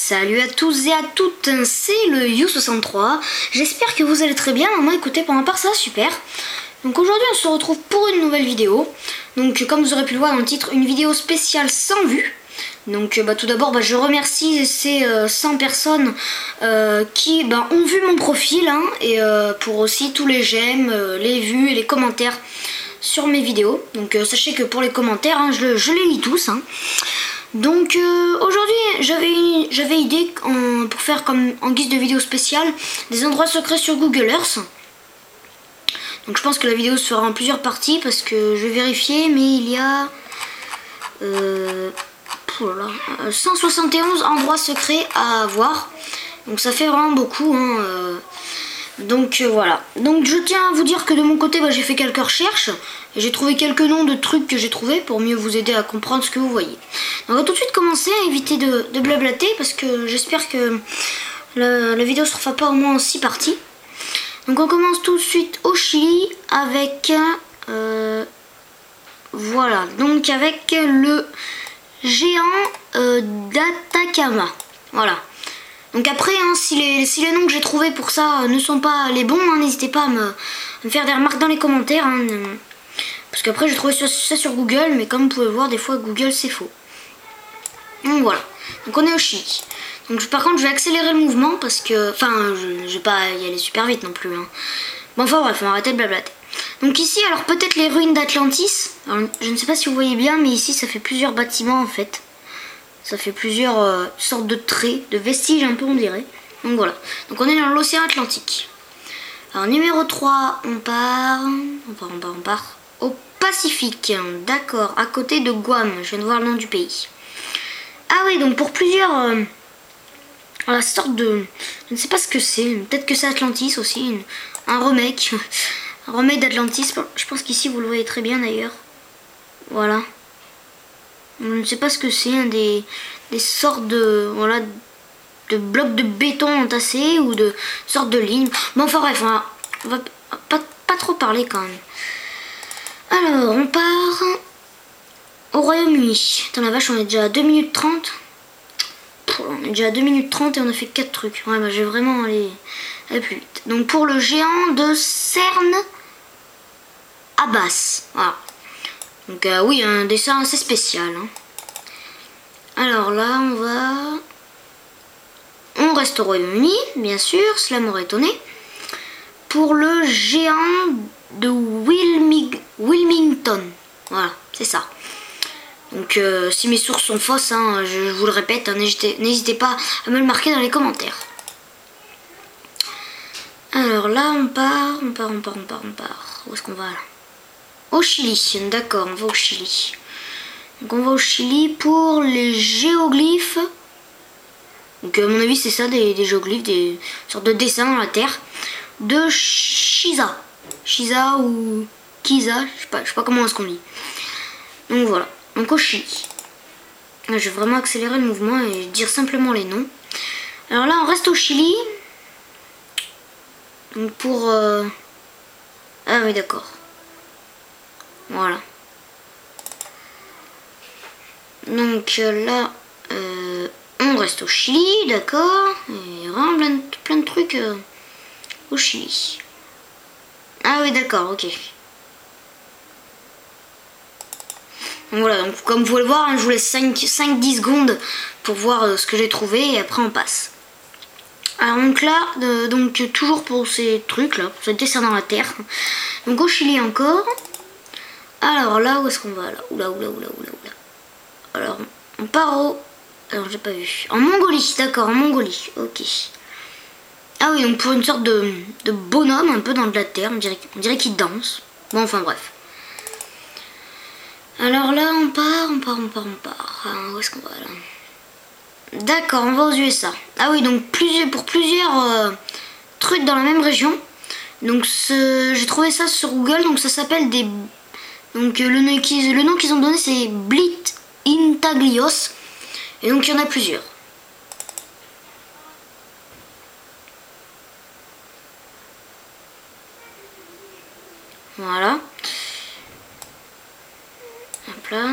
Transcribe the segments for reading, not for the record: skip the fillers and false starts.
Salut à tous et à toutes, c'est le You63. J'espère que vous allez très bien. Maman, écoutez, pour ma part, ça va super. Donc aujourd'hui, on se retrouve pour une nouvelle vidéo. Donc comme vous aurez pu le voir dans le titre, une vidéo spéciale 100 vues. Donc tout d'abord, je remercie ces 100 personnes qui ont vu mon profil, hein, et pour aussi tous les j'aime, les vues et les commentaires sur mes vidéos. Donc sachez que pour les commentaires, hein, je les lis tous, hein. Donc aujourd'hui j'avais idée pour faire comme en guise de vidéo spéciale des endroits secrets sur Google Earth. Donc je pense que la vidéo se fera en plusieurs parties parce que je vais vérifier, mais il y a 171 endroits secrets à voir. Donc ça fait vraiment beaucoup, hein. Donc voilà. Donc je tiens à vous dire que de mon côté, j'ai fait quelques recherches et j'ai trouvé quelques noms de trucs que j'ai trouvé pour mieux vous aider à comprendre ce que vous voyez. Donc on va tout de suite commencer, à éviter de blablater parce que j'espère que la vidéo se fera pas au moins en 6 parties. Donc on commence tout de suite au Chili avec voilà, donc avec le géant d'Atacama. Voilà. Donc après, hein, si les noms que j'ai trouvés pour ça ne sont pas les bons, hein, n'hésitez pas à me faire des remarques dans les commentaires, hein, parce qu'après j'ai trouvé ça sur Google, mais comme vous pouvez voir, des fois Google c'est faux. Donc voilà, donc on est au Chili. Donc par contre je vais accélérer le mouvement parce que, enfin je vais pas y aller super vite non plus, hein. Bon enfin bref, on va arrêter de blablater. Donc ici, alors peut-être les ruines d'Atlantis. Je ne sais pas si vous voyez bien, mais ici ça fait plusieurs bâtiments en fait. Ça fait plusieurs sortes de traits, de vestiges un peu on dirait. Donc voilà. Donc on est dans l'océan Atlantique. Alors numéro 3, on part au Pacifique. D'accord, à côté de Guam. Je viens de voir le nom du pays. Ah oui, donc pour plusieurs la sorte de... Je ne sais pas ce que c'est. Peut-être que c'est Atlantis aussi. Un remake. Un remake d'Atlantis. Je pense qu'ici vous le voyez très bien d'ailleurs. Voilà. Je ne sais pas ce que c'est, hein, des sortes de, voilà, de blocs de béton entassés ou de sortes de lignes. Bon enfin bref, on va pas trop parler quand même. Alors on part au Royaume-Uni. Attends la vache, on est déjà à 2 minutes 30. On est déjà à 2 minutes 30 et on a fait 4 trucs. Ouais, je vais vraiment aller plus vite. Donc pour le géant de Cerne Abbas. Voilà. Donc oui, un dessin assez spécial, hein. Alors là, on reste au Royaume-Uni, bien sûr, cela m'aurait étonné. Pour le géant de Wilmington. Voilà, c'est ça. Donc si mes sources sont fausses, hein, je vous le répète, hein, n'hésitez pas à me le marquer dans les commentaires. Alors là, on part. Où est-ce qu'on va là? Au Chili, d'accord, on va au Chili. Donc on va au Chili pour les géoglyphes. Donc à mon avis c'est ça, des géoglyphes, des sortes de dessins dans la terre. De Shiza. Shiza ou Kiza, je sais pas comment est-ce qu'on dit. Donc voilà, donc au Chili. Là, je vais vraiment accélérer le mouvement et dire simplement les noms. Alors là on reste au Chili. Donc pour... Ah oui d'accord. Voilà. Donc là, on reste au Chili, d'accord. Il y a vraiment plein de trucs au Chili. Ah oui, d'accord, ok. Donc voilà, donc comme vous pouvez le voir, hein, je vous laisse 5-10 secondes pour voir ce que j'ai trouvé et après on passe. Alors donc là, donc toujours pour ces trucs là, pour ce dessin dans la terre. Donc au Chili encore. Alors là, où est-ce qu'on va là? Oula. Alors, on part au... Alors, j'ai pas vu. En Mongolie, d'accord, en Mongolie, ok. Ah oui, donc pour une sorte de bonhomme un peu dans de la terre, on dirait qu'il danse. Bon, enfin bref. Alors là, on part. Où est-ce qu'on va là? D'accord, on va aux USA. Ah oui, donc pour plusieurs trucs dans la même région. Donc j'ai trouvé ça sur Google, donc ça s'appelle des... Donc le nom qu'ils ont donné c'est Blit Intaglios. Et donc il y en a plusieurs. Voilà. Hop là.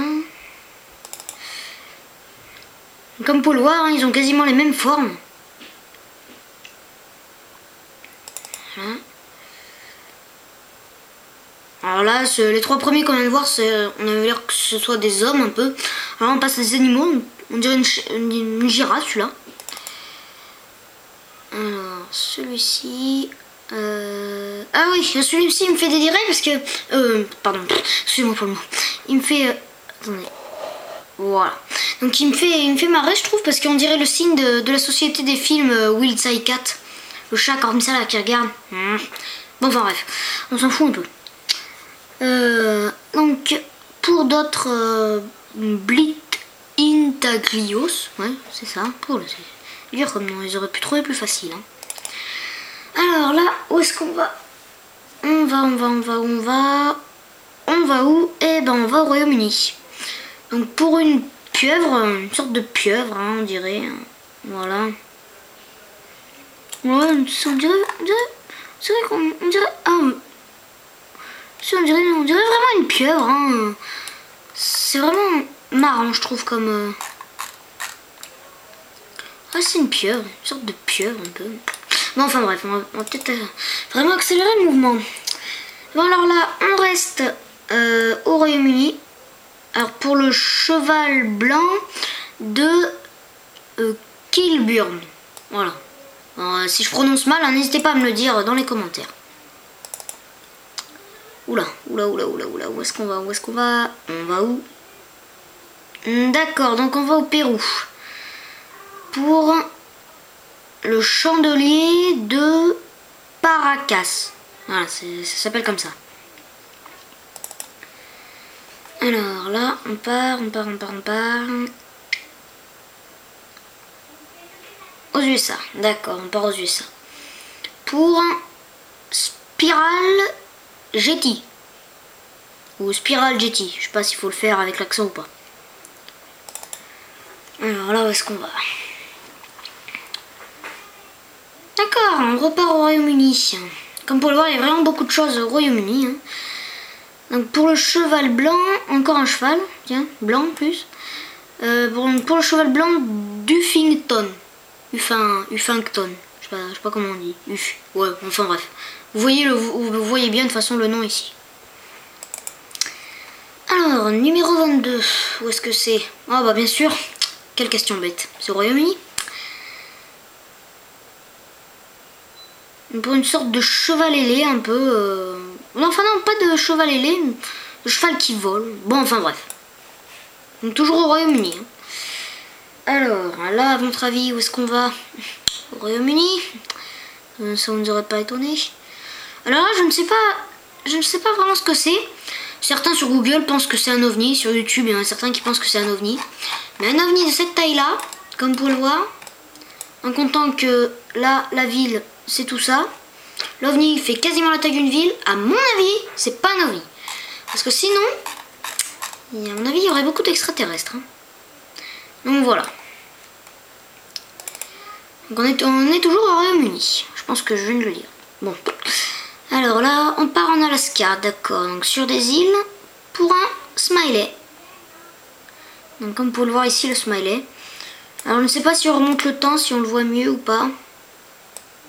Comme vous pouvez le voir, hein, ils ont quasiment les mêmes formes. Voilà. Alors là, les 3 premiers qu'on vient de voir, on avait l'air que ce soit des hommes un peu. Alors on passe à des animaux, on dirait une girafe celui-là. Alors celui-ci... Ah oui, celui-ci il me fait délirer parce que... pardon, excusez-moi pour le mot. Il me fait... Attendez. Voilà. Donc il me fait marrer je trouve parce qu'on dirait le signe de la société des films Wild Side Cat. Le chat comme ça là qui regarde. Bon enfin bref, on s'en fout un peu. Donc pour d'autres Blit Intaglios, ouais c'est ça, c'est dur comme nom, ils auraient pu trouver plus facile. Hein. Alors là, où est-ce qu'on va? On va où? Eh ben on va au Royaume-Uni. Donc pour une pieuvre, une sorte de pieuvre, hein, on dirait. Voilà. Ouais, on dirait qu'on dirait. Ah, on dirait vraiment une pieuvre. Hein. C'est vraiment marrant, je trouve, comme. Ah, c'est une pieuvre, une sorte de pieuvre un peu. Bon, enfin bref, on va peut-être vraiment accélérer le mouvement. Bon, alors là, on reste au Royaume-Uni. Alors pour le cheval blanc de Kilburn. Voilà. Alors, si je prononce mal, hein, n'hésitez pas à me le dire dans les commentaires. Oula, où est-ce qu'on va? On va où? D'accord, donc on va au Pérou. Pour le chandelier de Paracas. Voilà, ça s'appelle comme ça. Alors là, on part. Aux USA, d'accord, on part aux USA. Pour Spiral Jetty. Ou Spiral Jetty, je sais pas s'il faut le faire avec l'accent ou pas. Alors là, où est-ce qu'on va? D'accord, on repart au Royaume-Uni. Comme pour le voir, il y a vraiment beaucoup de choses au Royaume-Uni. Hein. Donc pour le cheval blanc, encore un cheval, tiens, blanc en plus. Pour le cheval blanc d'Uffington. Uffington, je sais pas comment on dit. Ouais, enfin bref. Vous voyez bien de toute façon le nom ici. Alors, numéro 22, où est-ce que c'est? Ah bah bien sûr, quelle question bête. C'est au Royaume-Uni. Pour une sorte de cheval ailé un peu... Non, enfin non, pas de cheval ailé, de cheval qui vole. Bon, enfin bref. Donc toujours au Royaume-Uni. Hein. Alors, là, à votre avis, où est-ce qu'on va? Au Royaume-Uni? Ça ne nous aurait pas étonné. Alors là, je ne sais pas vraiment ce que c'est. Certains sur Google pensent que c'est un ovni. Sur YouTube, il y en a certains qui pensent que c'est un ovni. Mais un ovni de cette taille-là, comme vous le voir, en comptant que là, la ville, c'est tout ça. L'ovni fait quasiment la taille d'une ville. À mon avis, c'est pas un ovni. Parce que sinon, à mon avis, il y aurait beaucoup d'extraterrestres. Hein. Donc voilà. Donc on est toujours au Royaume-Uni. Je pense que je viens de le lire. Bon. Alors là, on part en Alaska, d'accord. Donc sur des îles pour un smiley. Donc comme vous pouvez le voir ici, le smiley. Alors je ne sais pas si on remonte le temps, si on le voit mieux ou pas.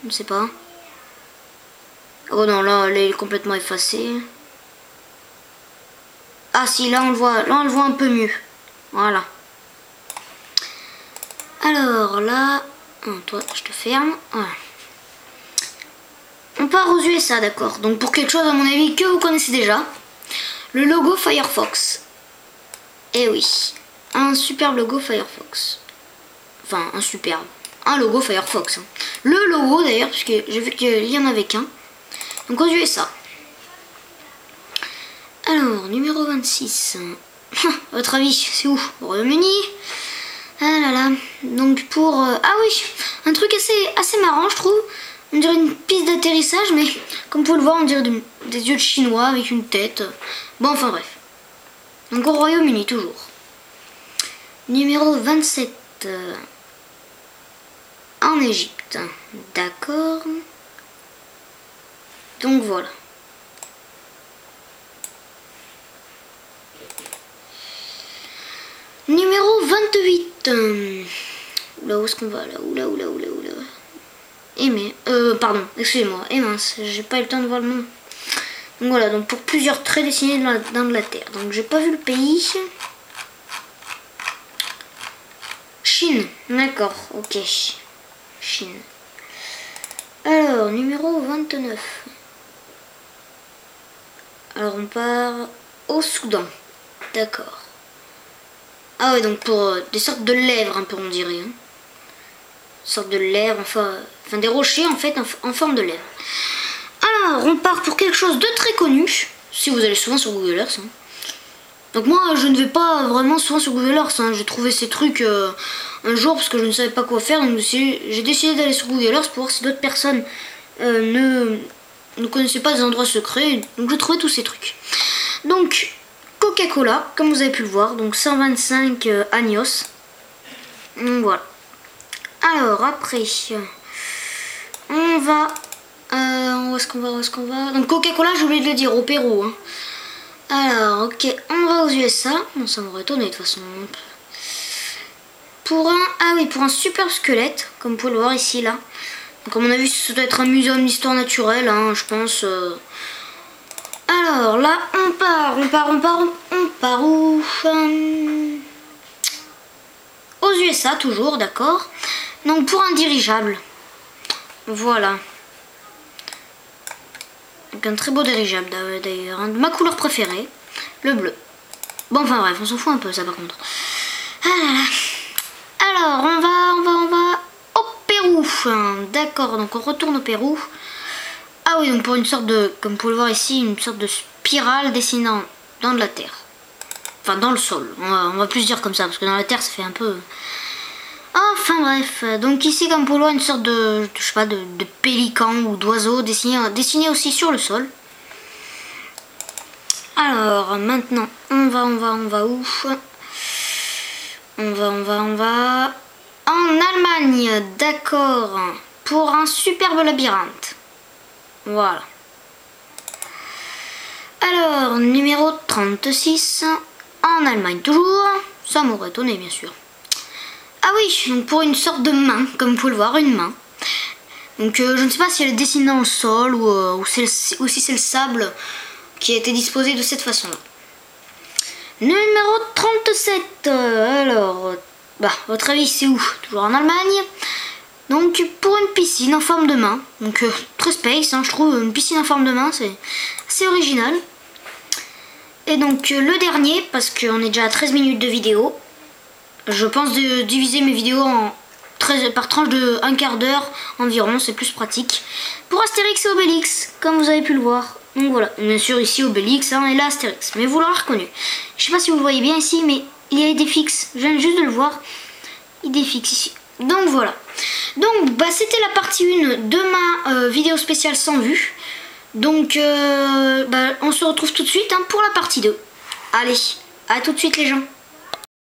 Je ne sais pas. Oh non, là, il est complètement effacé. Ah si, là on le voit un peu mieux. Voilà. Alors là, toi, je te ferme. Voilà. On part aux USA, d'accord. Donc pour quelque chose, à mon avis, que vous connaissez déjà. Le logo Firefox. Eh oui. Un superbe logo Firefox. Enfin, un logo Firefox. Hein. Le logo d'ailleurs, puisque j'ai vu qu'il y en avait qu'un. Donc aux USA. Alors, numéro 26. À votre avis, c'est où? Au Royaume-Uni. Ah là là. Donc pour... ah oui, un truc assez marrant, je trouve. On dirait une piste d'atterrissage, mais comme vous pouvez le voir, on dirait des yeux de chinois avec une tête. Bon, enfin bref. Donc au Royaume-Uni, toujours. Numéro 27. En Égypte. D'accord. Donc voilà. Numéro 28. Là où est-ce qu'on va? Là où? Aimer. Pardon, excusez-moi. Et mince, j'ai pas eu le temps de voir le nom. Donc voilà, donc pour plusieurs traits dessinés dans de la terre. Donc j'ai pas vu le pays. Chine, d'accord, ok. Chine. Alors, numéro 29. Alors on part au Soudan. D'accord. Ah ouais, donc pour des sortes de lèvres un peu on dirait. Hein. Sortes de lèvres, enfin des rochers en fait en forme de lèvres. Alors on part pour quelque chose de très connu. Si vous allez souvent sur Google Earth. Hein. Donc moi je ne vais pas vraiment souvent sur Google Earth. Hein. J'ai trouvé ces trucs un jour parce que je ne savais pas quoi faire. Donc j'ai décidé d'aller sur Google Earth pour voir si d'autres personnes ne connaissaient pas des endroits secrets. Donc j'ai trouvé tous ces trucs. Donc Coca-Cola, comme vous avez pu le voir, donc 125 años. Donc voilà. Alors après, on va... où est-ce qu'on va? Donc Coca-Cola, j'ai oublié de le dire, au Pérou. Hein. Alors, ok, on va aux USA. Bon, ça m'aurait étonné de toute façon. Pour un super squelette, comme vous pouvez le voir ici, là. Donc à mon avis, ça doit être un muséum d'histoire naturelle, hein, je pense... Alors là, on part où? Aux USA toujours, d'accord. Donc pour un dirigeable. Voilà. Donc un très beau dirigeable d'ailleurs, de ma couleur préférée, le bleu. Bon enfin bref, on s'en fout un peu ça par contre. Ah là là. Alors on va au Pérou. D'accord, donc on retourne au Pérou. Ah oui, donc pour une sorte de, comme vous pouvez le voir ici, une sorte de spirale dessinant dans de la terre. Enfin, dans le sol. On va plus dire comme ça, parce que dans la terre, ça fait un peu... Enfin bref, donc ici, comme vous pouvez le voir, une sorte de, je sais pas, de pélican ou d'oiseau dessiné aussi sur le sol. Alors, maintenant, on va où? On va... En Allemagne, d'accord. Pour un superbe labyrinthe. Voilà. Alors, numéro 36, en Allemagne toujours. Ça m'aurait étonné, bien sûr. Ah oui, donc pour une sorte de main, comme vous pouvez le voir, une main. Donc je ne sais pas si elle est dessinée dans le sol ou si c'est le sable qui a été disposé de cette façon-là. Numéro 37, alors, votre avis c'est où? Toujours en Allemagne. Donc pour une piscine en forme de main, donc très space, hein, je trouve une piscine en forme de main, c'est assez original. Et donc le dernier, parce qu'on est déjà à 13 minutes de vidéo, je pense de diviser mes vidéos par tranche de un quart d'heure environ, c'est plus pratique. Pour Astérix et Obélix, comme vous avez pu le voir. Donc voilà, bien sûr ici Obélix et là Astérix, mais vous l'aurez reconnu. Je sais pas si vous le voyez bien ici, mais il y a des fixes, je viens juste de le voir, il y a des fixes ici. Donc voilà. Donc c'était la partie 1 de ma vidéo spéciale sans vue. Donc on se retrouve tout de suite hein, pour la partie 2. Allez, à tout de suite les gens.